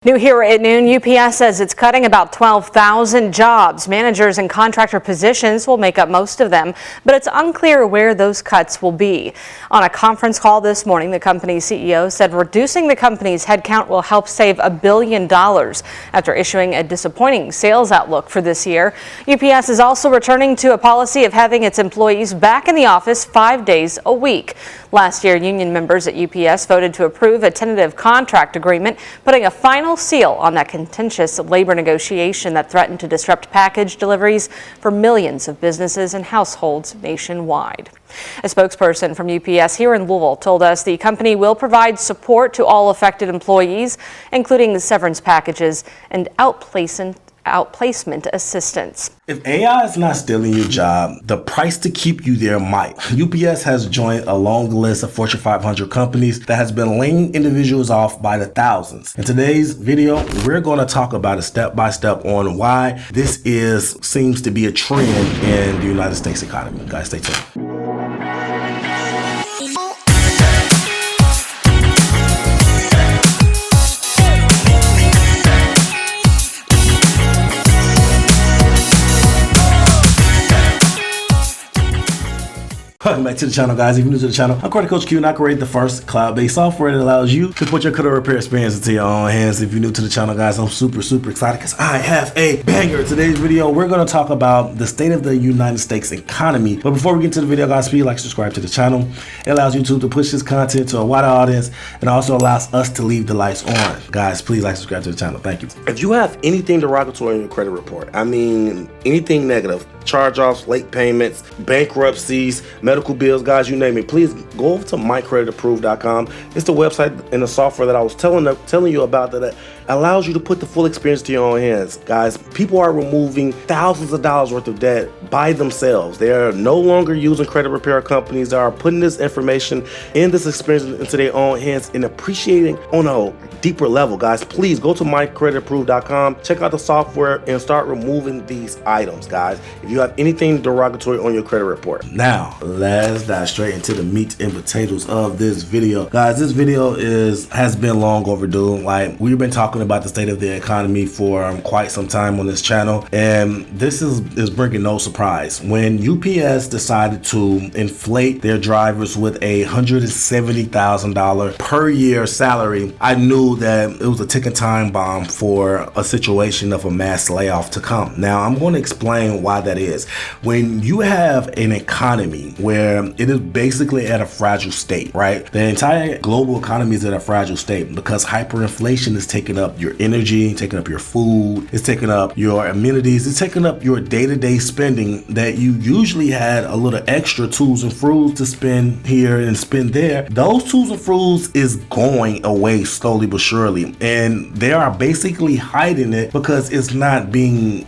New here at noon, UPS says it's cutting about 12,000 jobs. Managers and contractor positions will make up most of them, but it's unclear where those cuts will be. On a conference call this morning, the company's CEO said reducing the company's headcount will help save $1 billion after issuing a disappointing sales outlook for this year. UPS is also returning to a policy of having its employees back in the office 5 days a week. Last year, union members at UPS voted to approve a tentative contract agreement, putting a final seal on that contentious labor negotiation that threatened to disrupt package deliveries for millions of businesses and households nationwide. A spokesperson from UPS here in Louisville told us the company will provide support to all affected employees, including the severance packages and outplacement assistance. If AI is not stealing your job, the price to keep you there might. UPS has joined a long list of Fortune 500 companies that has been laying individuals off by the thousands. In today's video, we're going to talk about it step by step on why this seems to be a trend in the United States economy. Guys, stay tuned. Welcome back to the channel, guys. If you're new to the channel, I'm Credit Coach Q, and I create the first cloud-based software that allows you to put your credit repair experience into your own hands. If you're new to the channel, guys, I'm super excited because I have a banger. Today's video, we're going to talk about the state of the United States economy. But before we get to the video, guys, please like, subscribe to the channel. It allows YouTube to push this content to a wider audience and also allows us to leave the lights on. Guys, please like, subscribe to the channel. Thank you. If you have anything derogatory in your credit report, I mean anything negative, charge-offs, late payments, bankruptcies, medical bills, guys, you name it, please go over to creditapprove.com. It's the website and the software that I was telling you about that allows you to put the full experience to your own hands. Guys, people are removing thousands of dollars worth of debt by themselves. They are no longer using credit repair companies. They are putting this information and this experience into their own hands and appreciating on a deeper level. Guys, please go to creditapprove.com, check out the software and start removing these items, guys, if you have anything derogatory on your credit report. Now, let's dive straight into the meat and potatoes of this video. Guys, this video has been long overdue. Like, we've been talking about the state of the economy for quite some time on this channel, and this is bringing no surprise. When UPS decided to inflate their drivers with a $170,000 per year salary, I knew that it was a ticking time bomb for a situation of a mass layoff to come. Now, I'm going to explain why that is. When you have an economy where it is basically at a fragile state, right? The entire global economy is at a fragile state because hyperinflation is taking up your energy, taking up your food, it's taking up your amenities, it's taking up your day-to-day spending that you usually had a little extra tools and froos to spend here and spend there. Those tools and froos is going away slowly but surely, and they are basically hiding it because it's not being,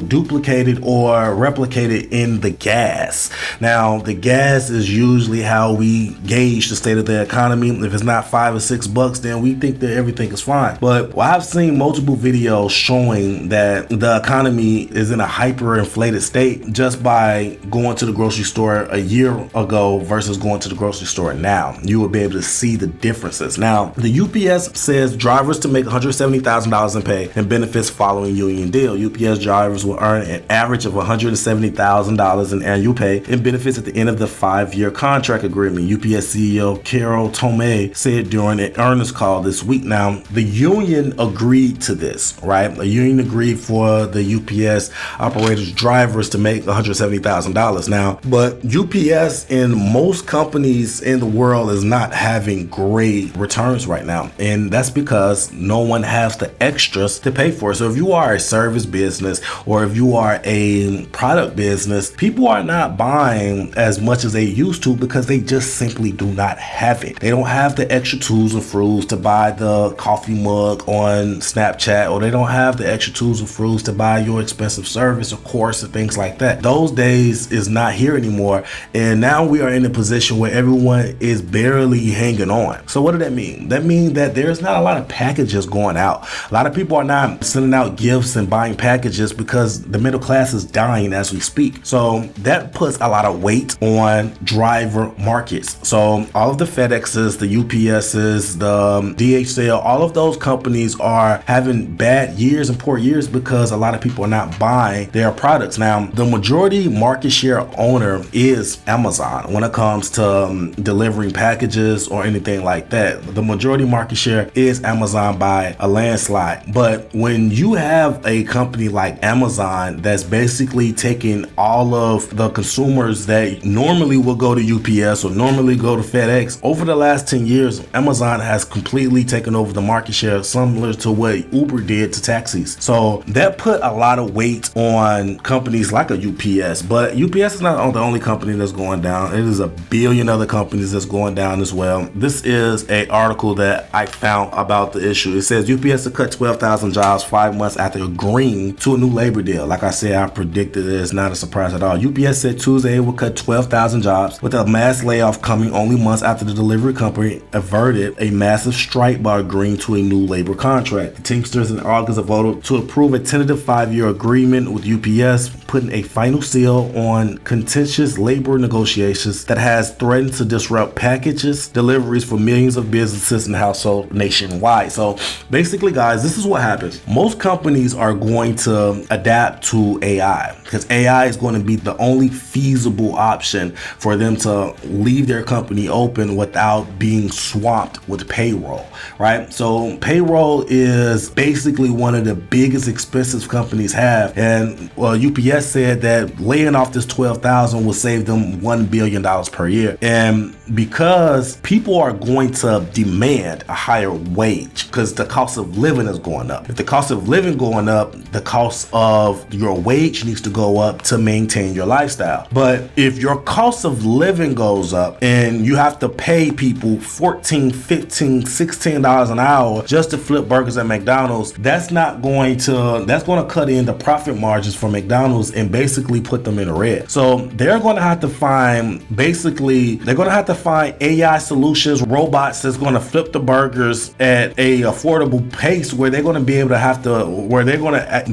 duplicated or replicated in the gas. Now, the gas is usually how we gauge the state of the economy. If it's not $5 or $6, then we think that everything is fine. But I've seen multiple videos showing that the economy is in a hyperinflated state just by going to the grocery store a year ago versus going to the grocery store now. You will be able to see the differences. Now, the UPS says drivers to make $170,000 in pay and benefits following union deal. UPS drivers will earn an average of $170,000 in annual pay and benefits at the end of the 5-year contract agreement. UPS CEO Carol Tomei said during an earnings call this week. Now, the union agreed to this, right? The union agreed for the UPS operators drivers to make $170,000 now, but UPS and most companies in the world is not having great returns right now, and that's because no one has the extras to pay for it. So if you are a service business or if you are a product business, people are not buying as much as they used to because they just simply do not have it. They don't have the extra tools and froos to buy the coffee mug on Snapchat, or they don't have the extra tools and froos to buy your expensive service or course and things like that. Those days is not here anymore, and now we are in a position where everyone is barely hanging on. So what does that mean? That means that there's not a lot of packages going out. A lot of people are not sending out gifts and buying packages because the middle class is dying plane as we speak. So that puts a lot of weight on driver markets. So all of the FedExes, the UPSs, the DHL, all of those companies are having bad years and poor years because a lot of people are not buying their products. Now, the majority market share owner is Amazon when it comes to delivering packages or anything like that. The majority market share is Amazon by a landslide. But when you have a company like Amazon that's basically taking all of the consumers that normally will go to UPS or normally go to FedEx, over the last 10 years, Amazon has completely taken over the market share, similar to what Uber did to taxis. So that put a lot of weight on companies like a UPS. But UPS is not the only company that's going down. It is a billion other companies that's going down as well. This is an article that I found about the issue. It says UPS to cut 12,000 jobs 5 months after agreeing to a new labor deal. Like I said, I predicted it. It's not a surprise at all. UPS said Tuesday it would cut 12,000 jobs, with a mass layoff coming only months after the delivery company averted a massive strike by agreeing to a new labor contract. The Teamsters in August have voted to approve a tentative 5-year agreement with UPS, putting a final seal on contentious labor negotiations that has threatened to disrupt packages deliveries for millions of businesses and households nationwide. So basically, guys, this is what happens. Most companies are going to adapt to AI because AI is going to be the only feasible option for them to leave their company open without being swamped with payroll, right? So payroll is basically one of the biggest expenses companies have, and UPS said that laying off this 12,000 will save them $1 billion per year. And because people are going to demand a higher wage because the cost of living is going up. If the cost of living going up, the cost of your wage needs to go up to maintain your lifestyle. But if your cost of living goes up and you have to pay people $14, $15, $16 an hour just to flip burgers at McDonald's, that's going to cut in the profit margins for McDonald's and basically put them in the red. So they're going to have to find AI solutions, robots that's going to flip the burgers at a affordable pace where they're going to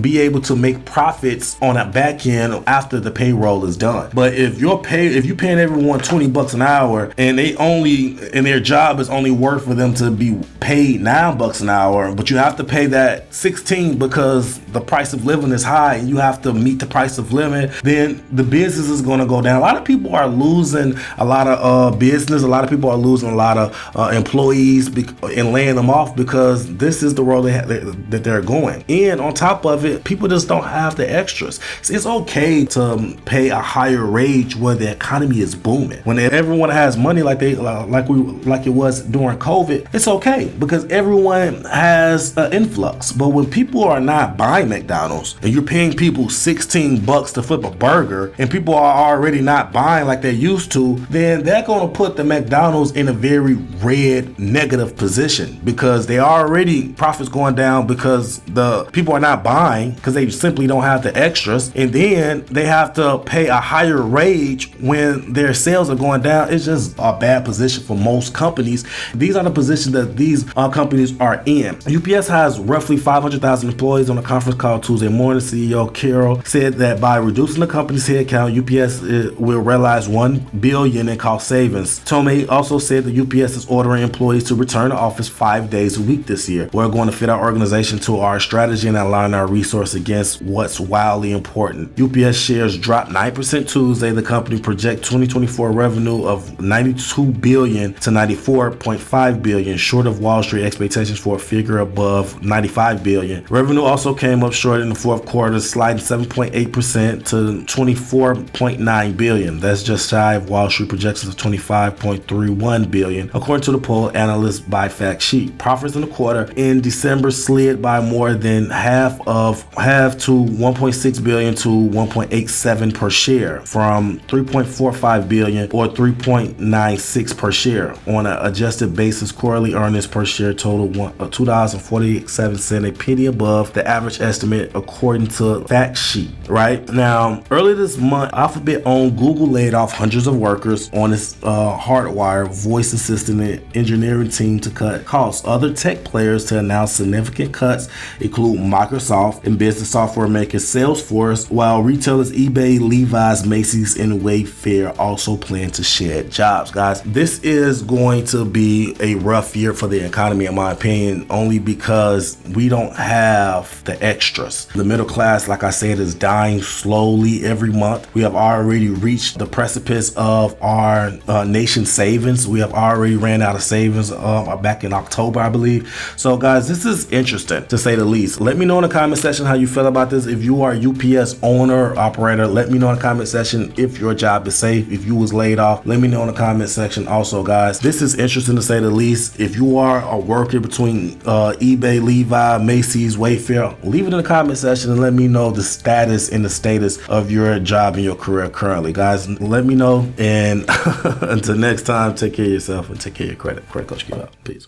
be able to make profits on a back end after the payroll is done. But if you're paying everyone $20 an hour and their job is only worth for them to be paid $9 an hour, but you have to pay that 16 because the price of living is high and you have to meet the price of living, then the business is going to go down. A lot of people are losing a lot of business. A lot of people are losing a lot of employees and laying them off because this is the world that they're going. And on top of it, people just don't have the extras. So it's okay to pay a higher wage when the economy is booming. When everyone has money like it was during COVID, it's okay because everyone has an influx. But when people are not buying McDonald's and you're paying people $16 to flip a burger and people are already not buying like they used to, then they're going to put the McDonald's in a very red negative position because they already profits going down because the people are not buying because they simply don't have the extras, and then they have to pay a higher wage when their sales are going down. It's just a bad position for most companies. These are the positions that these companies are in. UPS has roughly 500,000 employees. On a conference call Tuesday morning, CEO Carroll said that by reducing the company's headcount, UPS will realize $1 billion in cost savings. Tomei also said that UPS is ordering employees to return to office 5 days a week this year. We're going to fit our organization to our strategy and align our resource against what's wildly important. UPS shares dropped 9% Tuesday. The company projects 2024 revenue of $92 billion to $94.5 billion, short of Wall Street expectations for a figure above $95 billion. Revenue also came up short in the fourth quarter, sliding 7.8% to $24.9 billion. That's just shy of Wall Street projections of $25.31 billion, according to the poll analysts by Fact Sheet. Profits in the quarter in December slid by more than half to $1.6 billion to $1.87 per share, from $3.45 billion or $3.96 per share. On an adjusted basis, quarterly earnings per share totaled $2.47, a penny above the average estimate according to Fact Sheet. Right now, earlier this month, Alphabet-owned Google laid off hundreds of workers on its hardwire, voice assistant, and engineering team to cut costs. Other tech players to announce significant cuts include Microsoft and business software maker Salesforce, while while retailers eBay, Levi's, Macy's, and Wayfair also plan to shed jobs. Guys, this is going to be a rough year for the economy, in my opinion, only because we don't have the extras. The middle class, like I said, is dying slowly every month. We have already reached the precipice of our nation's savings. We have already ran out of savings back in October, I believe. So guys, this is interesting to say the least. Let me know in the comment section how you feel about this. If you are a UPS owner, operator, let me know in the comment section if your job is safe. If you was laid off, let me know in the comment section also, guys. This is interesting to say the least. If you are a worker between eBay, Levi, Macy's, Wayfair, leave it in the comment section and let me know the status and the status of your job and your career currently. Guys, let me know, and until next time, take care of yourself and take care of your credit. Credit Coach Q out. Peace.